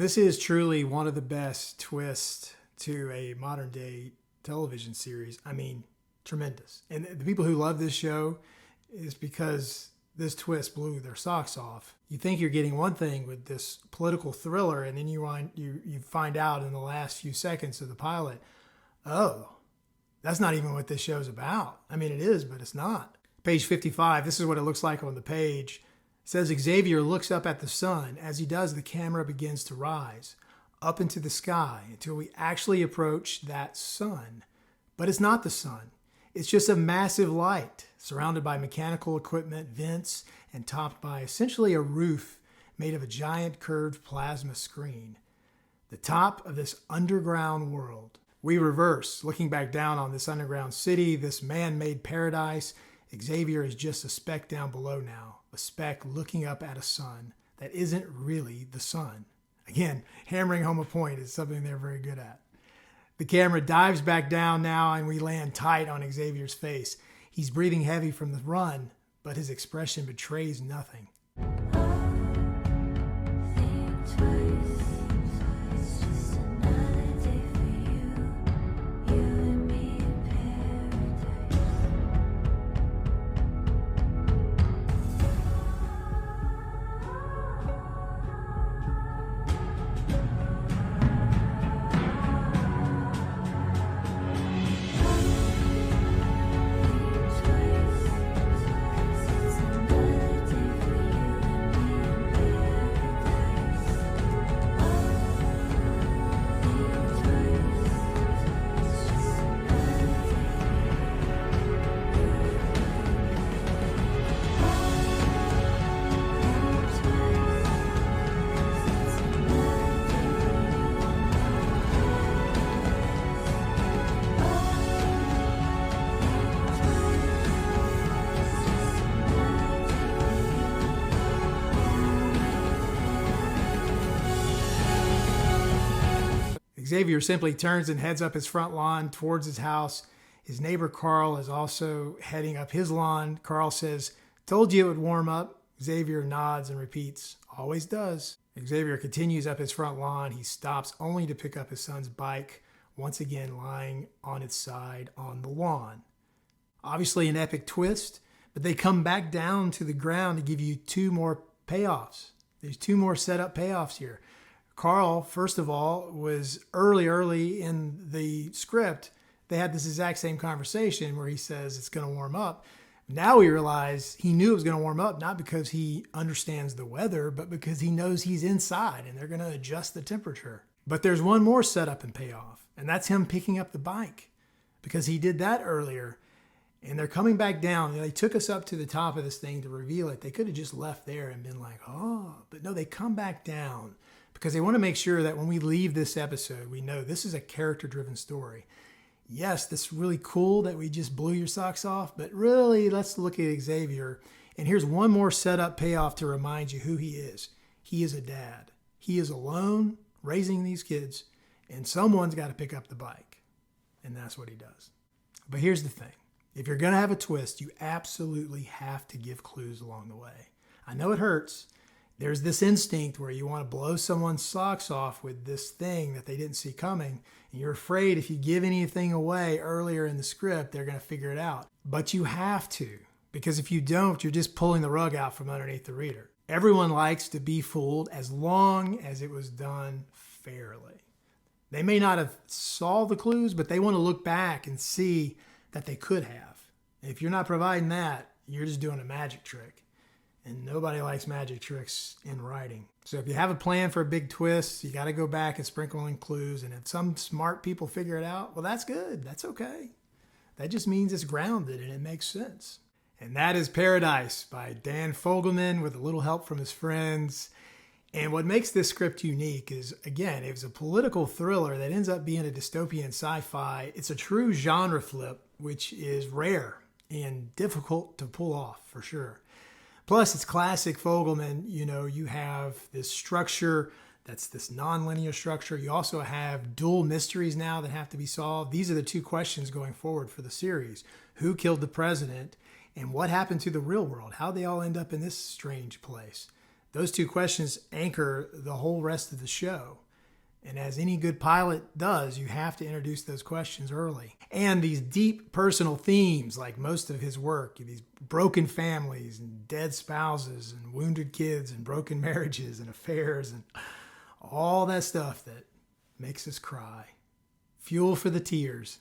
this is truly one of the best twists to a modern day television series. I mean, tremendous. And the people who love this show is because this twist blew their socks off. You think you're getting one thing with this political thriller, and then you find out in the last few seconds of the pilot, oh, that's not even what this show's about. I mean, it is, but it's not. Page 55, this is what it looks like on the page. It says Xavier looks up at the sun. As he does, the camera begins to rise up into the sky until we actually approach that sun. But it's not the sun. It's just a massive light surrounded by mechanical equipment, vents, and topped by essentially a roof made of a giant curved plasma screen. The top of this underground world. We reverse, looking back down on this underground city, this man-made paradise. Xavier is just a speck down below now, a speck looking up at a sun that isn't really the sun. Again, hammering home a point is something they're very good at. The camera dives back down now, and we land tight on Xavier's face. He's breathing heavy from the run, but his expression betrays nothing. Xavier simply turns and heads up his front lawn towards his house. His neighbor Carl is also heading up his lawn. Carl says, "Told you it would warm up." Xavier nods and repeats, "Always does." Xavier continues up his front lawn. He stops only to pick up his son's bike, once again lying on its side on the lawn. Obviously an epic twist, but they come back down to the ground to give you two more payoffs. There's two more setup payoffs here. Carl, first of all, was early in the script. They had this exact same conversation where he says it's going to warm up. Now we realize he knew it was going to warm up, not because he understands the weather, but because he knows he's inside and they're going to adjust the temperature. But there's one more setup and payoff, and that's him picking up the bike, because he did that earlier. And they're coming back down. They took us up to the top of this thing to reveal it. They could have just left there and been like, oh, but no, they come back down because they want to make sure that when we leave this episode, we know this is a character-driven story. Yes, this is really cool that we just blew your socks off, but really, let's look at Xavier. And here's one more setup payoff to remind you who he is. He is a dad. He is alone, raising these kids, and someone's got to pick up the bike. And that's what he does. But here's the thing. If you're going to have a twist, you absolutely have to give clues along the way. I know it hurts. There's this instinct where you want to blow someone's socks off with this thing that they didn't see coming. And you're afraid if you give anything away earlier in the script, they're going to figure it out. But you have to, because if you don't, you're just pulling the rug out from underneath the reader. Everyone likes to be fooled as long as it was done fairly. They may not have solved the clues, but they want to look back and see that they could have. If you're not providing that, you're just doing a magic trick. And nobody likes magic tricks in writing. So if you have a plan for a big twist, you got to go back and sprinkle in clues. And if some smart people figure it out, well, that's good. That's okay. That just means it's grounded and it makes sense. And that is Paradise by Dan Fogelman with a little help from his friends. And what makes this script unique is, again, it was a political thriller that ends up being a dystopian sci-fi. It's a true genre flip, which is rare and difficult to pull off for sure. Plus, it's classic Fogelman. You know, you have this structure that's this non-linear structure. You also have dual mysteries now that have to be solved. These are the two questions going forward for the series. Who killed the president? And what happened to the real world? How'd they all end up in this strange place? Those two questions anchor the whole rest of the show. And as any good pilot does, you have to introduce those questions early. And these deep personal themes, like most of his work, these broken families and dead spouses and wounded kids and broken marriages and affairs and all that stuff that makes us cry. Fuel for the tears.